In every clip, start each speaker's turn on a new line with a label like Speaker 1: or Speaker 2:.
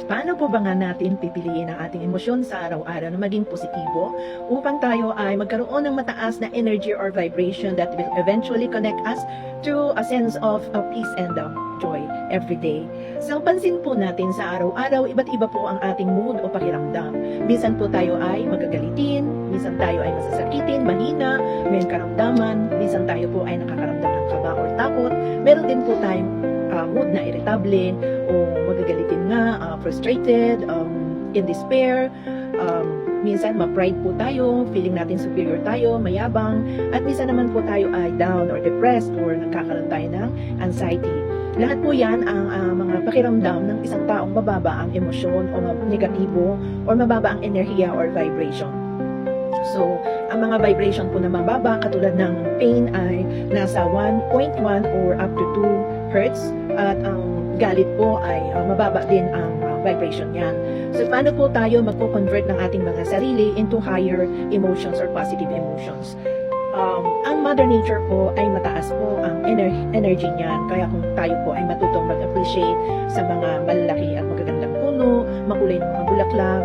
Speaker 1: Paano po ba nga natin pipiliin ang ating emosyon sa araw-araw na maging positibo upang tayo ay magkaroon ng mataas na energy or vibration that will eventually connect us to a sense of peace and joy every day. So pansin po natin sa araw-araw, iba't iba po ang ating mood o pakiramdam. Minsan po tayo ay magagalitin, minsan tayo ay masasakitin, mahina, may karamdaman, minsan tayo po ay nakakaramdam ng kaba or takot. Meron din po tayong mood na irritable o magagalitin nga, frustrated, in despair, minsan ma-pride po tayo, feeling natin superior tayo, mayabang, at minsan naman po tayo ay down or depressed or nagkakaroon tayo ng anxiety. Lahat po yan ang mga pakiramdam ng isang taong mababa ang emosyon o negatibo or mababa ang enerhiya or vibration. So, ang mga vibration po na mababa katulad ng pain ay nasa 1.1 or up to 2 hertz at ang galit po ay mababa din ang vibration yan. So, paano po tayo magpo-convert ng ating mga sarili into higher emotions or positive emotions? Ang Mother Nature po ay mataas po ang energy niyan. Kaya kung tayo po ay matutong mag-appreciate sa mga malalaki at magagandang puno, makulay ng mga bulaklak,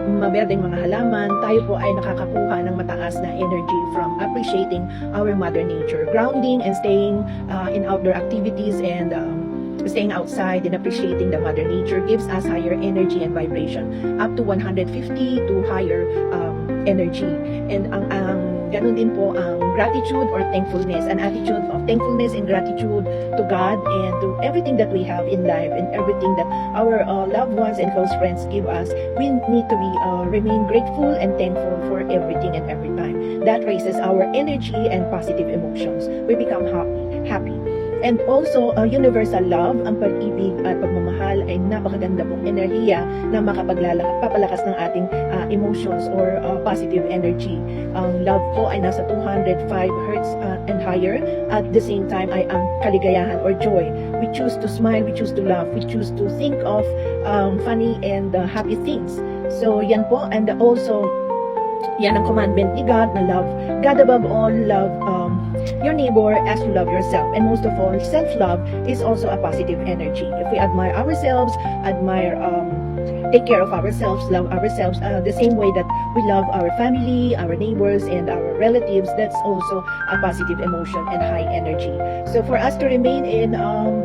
Speaker 1: maberdeng mga halaman, tayo po ay nakakakuha ng mataas na energy from appreciating our Mother Nature. Grounding and staying in outdoor activities and staying outside and appreciating the Mother Nature gives us higher energy and vibration up to 150 to higher energy. And ang ganun din po ang gratitude or thankfulness, an attitude of thankfulness and gratitude to God and to everything that we have in life and everything that our loved ones and close friends give us. We need to be remain grateful and thankful for everything and every time. That raises our energy and positive emotions. We become happy. And also, universal love, ang pag-ibig at pagmamahal ay napakaganda pong enerhiya na papalakas ng ating emotions or positive energy. Ang love po ay nasa 205 hertz and higher. At the same time ay ang kaligayahan or joy. We choose to smile, we choose to laugh, we choose to think of funny and happy things. So yan po, and also yan ang commandment ni God na love God above all, love your neighbor as you love yourself. And most of all, self-love is also a positive energy. If we admire ourselves, take care of ourselves, love ourselves the same way that we love our family, our neighbors, and our relatives, that's also a positive emotion and high energy. So for us to remain in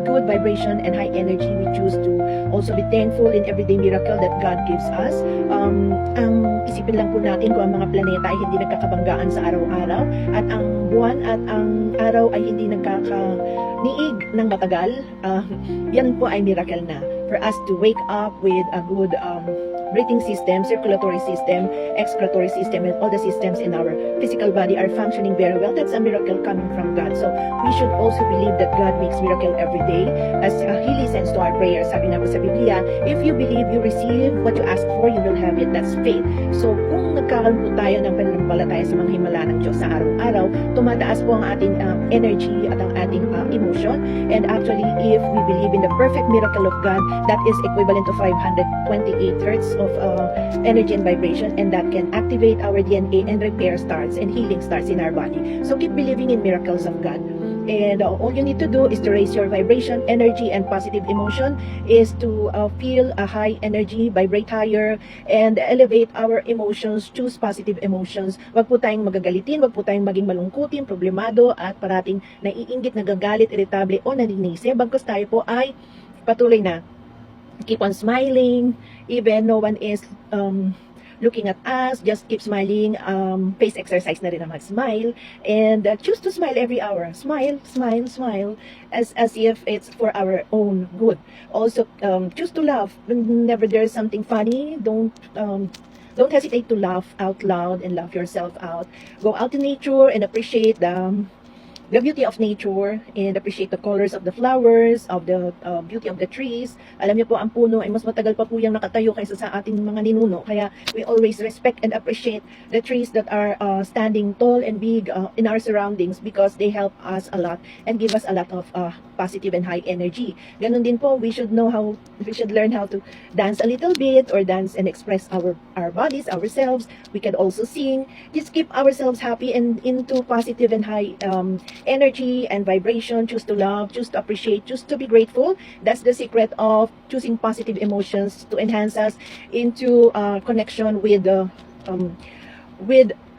Speaker 1: good vibration and high energy, we choose to also be thankful in everyday miracle that God gives us. Ang isipin lang po natin kung ang mga planeta ay hindi nagkakabanggaan sa araw-araw at ang buwan at ang araw ay hindi nagkakaniig ng matagal, yan po ay miracle na. For us to wake up with a good breathing system, circulatory system, excretory system, and all the systems in our physical body are functioning very well. That's a miracle coming from God. So we should also believe that God makes miracle every day as He listens to our prayers. Sabi nga po sa Biblia, if you believe you receive what you ask for, you will have it. That's faith. So kung nagkakaroon po tayo ng pananampalataya sa mga himala ng Diyos sa araw-araw, tumataas po ang ating energy at ang ating emotion. And actually, if we believe in the perfect miracle of God, that is equivalent to 528 hertz of energy and vibration, and that can activate our DNA and repair starts and healing starts in our body. So keep believing in miracles of God. And all you need to do is to raise your vibration, energy, and positive emotion is to feel a high energy, vibrate higher, and elevate our emotions, choose positive emotions. Wag po tayong magagalitin, wag po tayong maging malungkutin, problemado, at parating naiinggit, nagagalit, irritable, o naninisi. Bagkus tayo po ay patuloy na keep on smiling, even no one is looking at us, just keep smiling, face exercise na rin na mag-smile, and choose to smile every hour. Smile, smile, smile, as if it's for our own good. Also, choose to laugh. Whenever there's something funny, don't hesitate to laugh out loud and laugh yourself out. Go out in nature and appreciate the beauty of nature and appreciate the colors of the flowers, of the beauty of the trees. Alam niyo po, ang puno ay mas matagal pa po yung nakatayo kaysa sa ating mga ninuno. Kaya we always respect and appreciate the trees that are standing tall and big in our surroundings because they help us a lot and give us a lot of positive and high energy. Ganun din po, we should learn how to dance a little bit or dance and express our bodies, ourselves. We can also sing. Just keep ourselves happy and into positive and high energy and vibration, choose to love, choose to appreciate, choose to be grateful. That's the secret of choosing positive emotions to enhance us into connection with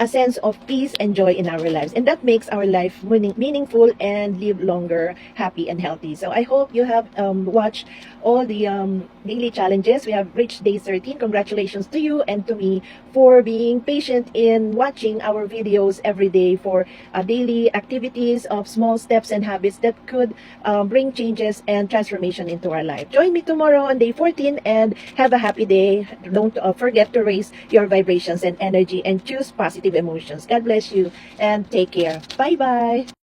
Speaker 1: a sense of peace and joy in our lives, and that makes our life meaningful and live longer, happy and healthy. So I hope you have watched all the daily challenges. We have reached day 13. Congratulations to you and to me for being patient in watching our videos every day for daily activities of small steps and habits that could bring changes and transformation into our life. Join me tomorrow on day 14 and have a happy day. Don't forget to raise your vibrations and energy and choose positive emotions. God bless you and take care. Bye-bye.